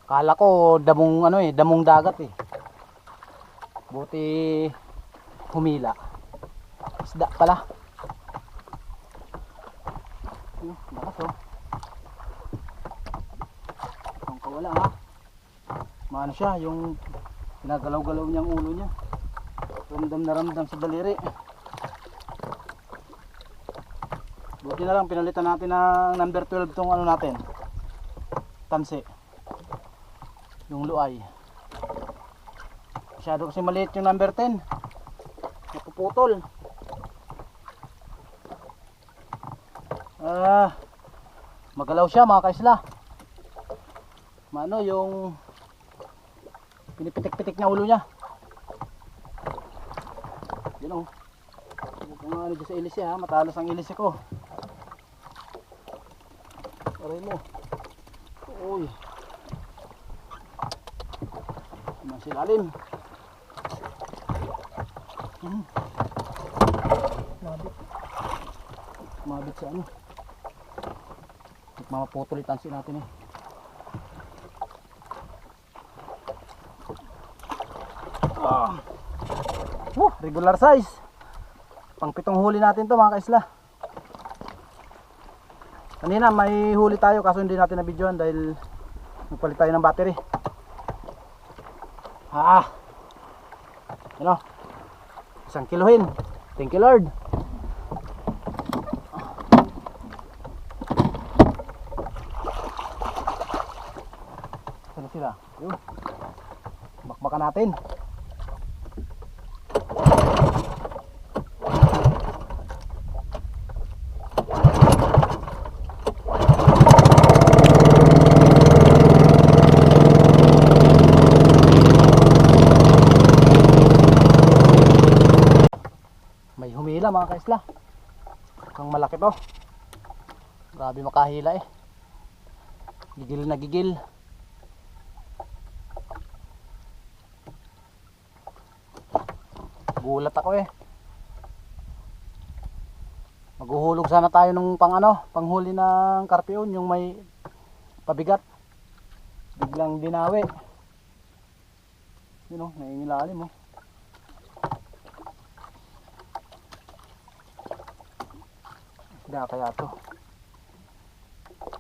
Kala ko damong ano damong dagat eh. Buti humila. Isda pala. Lakas oh. Ang kawala ha. Maano siya, yung pinagalaw-galaw niyang ulo niya. Ramdam na ramdam sa daliri. Buti na lang pinalitan natin ng number 12 tong ano natin. Tansi. Yung luay. Masyado kasi maliit yung number 10. Napuputol. Magalaw siya mga kaisla. Mano yung pinipitik-pitik na ulo niya. Yan o. Huwag kong ano dyan sa ilis ha. Matalas ang ilis ko. Aray mo. Uy. Masilalim. Mabit sa ano. Maputulitan si natin eh. Regular size. Pang 7 huli natin to mga kaisla. Kanina may huli tayo kaso hindi natin na videoan dahil nagpalit tayo ng battery. Ano? 1 kilohin. Thank you Lord. Saan sila? Yun. Bakbakan natin. May humila mga kaisla. Mukhang malaki to. Grabe makahila eh. Gigil na gigil. Gulat ako eh. Maghuhulog sana tayo nung panghuli ng karpion, yung may pabigat. Biglang dinawi. Yun o, nangingilalim o. Isda kaya to.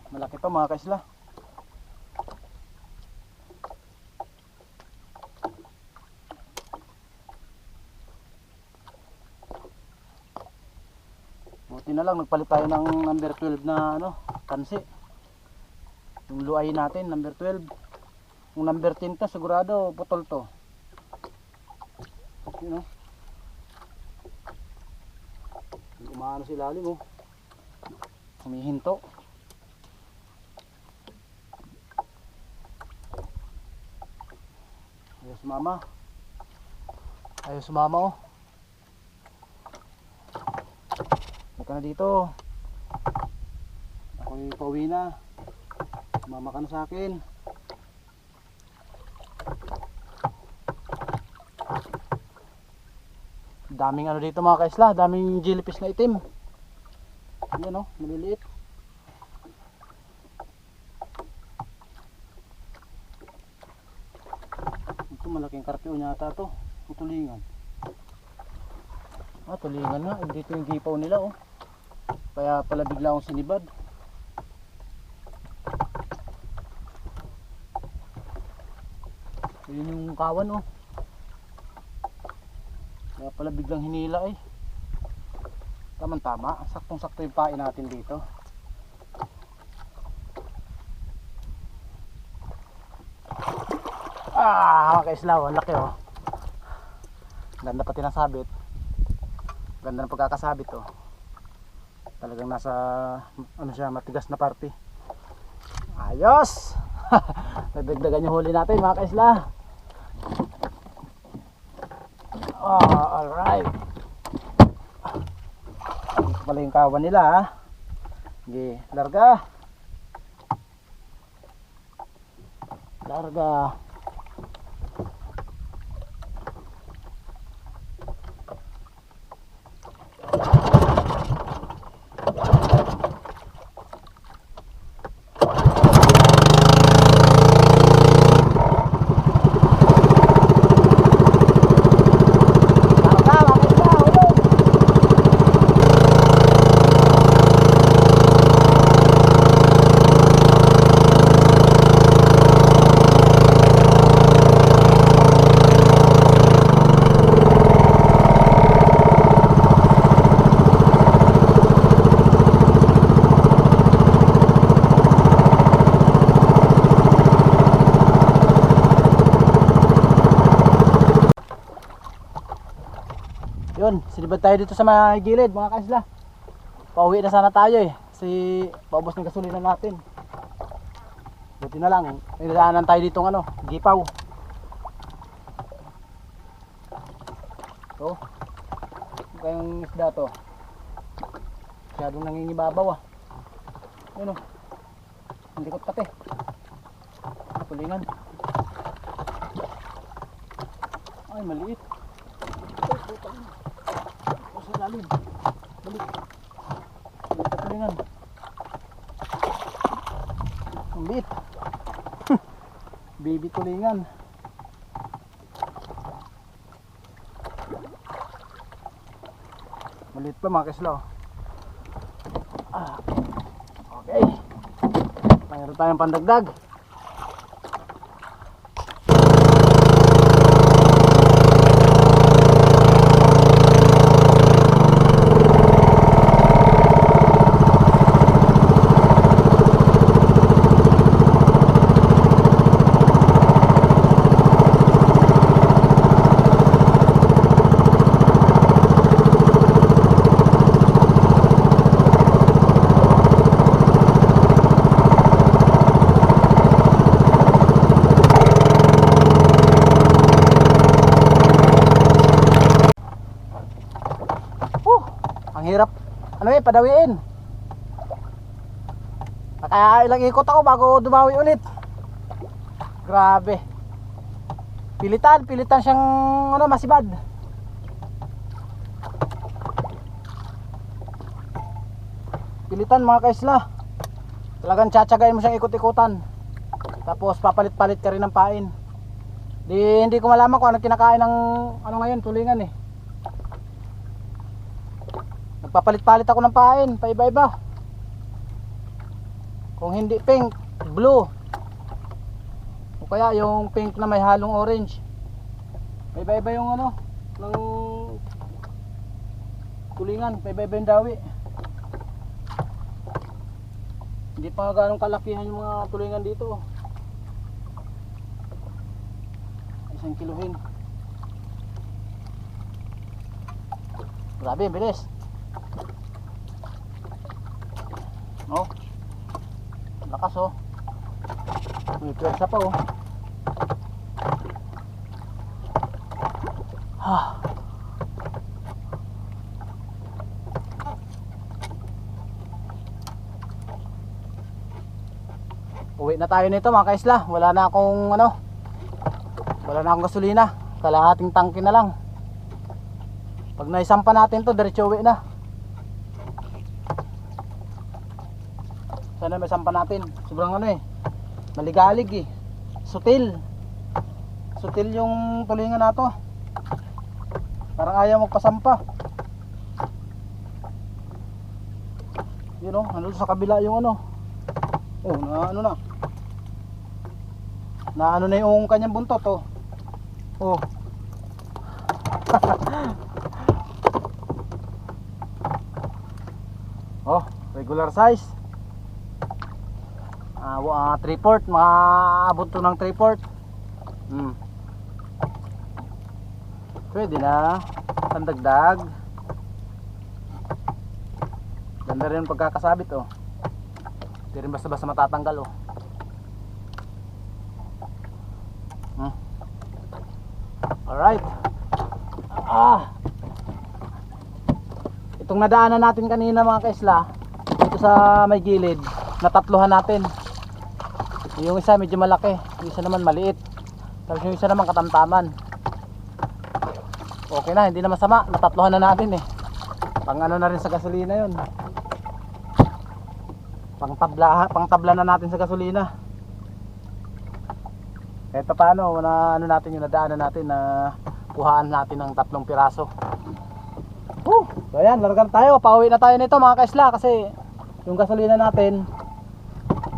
Malaki to mga kaisla. Buti na lang nagpalit tayo ng number 12 na tansi. Yung luay natin number 12. Yung number 10 to sigurado putol to. You know. Umano si lalim oh. Humihinto. Ayos mama. Ayos mama oh. Ika na dito. Ako'y pauwi na. Mama ka na sa akin. Daming ano dito mga kaisla. Daming jellyfish na itim. Yan o, maliliit. Ito malaking karpio yata to. Tulingan. Tulingan nga. Dito yung gipaw nila oh. Kaya pala bigla akong sinibad. Yun yung kawan oh. Kaya pala biglang hinila eh. Tama, saktong-sakto yung pain natin dito. Kaislaw, ang laki oh. Ganda pati ng sabit. Ganda ng pagkakasabit oh. Talagang nasa matigas na parte. Ayos. Nagdagdagan yung huli natin mga kaisla. Alright. Pala yung kawan nila ha. Sige, larga. Larga. Yun, sinibad tayo dito sa mga gilid mga kaisla. Pauwi na sana tayo eh. Kasi paubos ng gasolina natin. Buti na lang, may nadaanan tayo dito ng ano, Gipaw. So, kayong isda to. Masyadong nangingibabaw ah. Yun o. Hindi ko pati. Pulingan. Ay, maliit. Ay, putang. O sa lalim. Balik. Balik na pulingan. Ang liit. Baby tulingan. Maliit pa mga kaisla. Okay. Mayroon tayong pandagdag. Ang hirap, ano eh, padawiin. Kaya ilang ikot ako bago dumawi ulit. Grabe. Pilitan siyang ano, masibad. Pilitan mga kaisla. Talagang tsatsagain mo siyang ikot-ikutan. Tapos papalit-palit ka rin ng pain. Hindi ko malaman kung ano kinakain ng ano ngayon, tulingan eh. Papalit-palit ako ng pain, paiba-iba. Kung hindi pink, blue. O kaya yung pink na may halong orange. Paiba-iba yung ano, ng tulingan, paiba-iba yung dawi. Hindi pa ganong kalakihan yung mga tulingan dito. Isang kiluhin. Grabe, bilis. Oh, lakas oh. May pwersa pa oh. Uwi na tayo nito mga kaisla. Wala na akong ano, wala na akong gasolina. Kalahating tangke na lang. Pag naisampa natin to, diretso uwi na. Sana may sampa natin. Sobrang ano eh, maligalig eh. Sutil yung tulingan na to. Parang ayaw magpasampa. Yun oh, ano sa kabila yung ano. Oh, na ano na yung kanyang buntot oh. Oh. Oh, regular size. 3/4, maabot to ng 3/4. Pwede na pandagdag. Ganda rin pagkakasabit oh. Hindi rin basta-basta matatanggal oh. Alright. Itong nadaanan natin kanina mga kaisla, dito sa may gilid, natatluhan natin. Yung isa medyo malaki, yung isa naman maliit. Tapos yung isa naman katamtaman. Okay na, hindi na masama. Natatluhan na natin eh. Pang ano na rin sa gasolina yun. Pang tabla na natin sa gasolina. Kahit pa paano, na ano natin yung nadaanan natin na kuhaan natin ng 3 piraso. So ayan, largan tayo. Pauwi na tayo nito mga kaisla kasi yung gasolina natin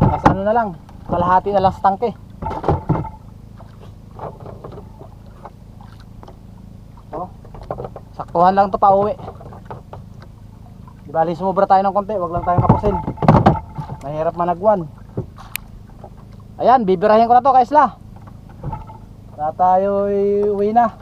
nasa ano na lang, kalahati na lang sa tangke. Saktuhan lang to pauwi. Di bali sumubra tayo ng konti, wag lang tayong kapusin. Mahirap managwan. Ayan, bibirahin ko na to kaisla. Na tayo uwi na.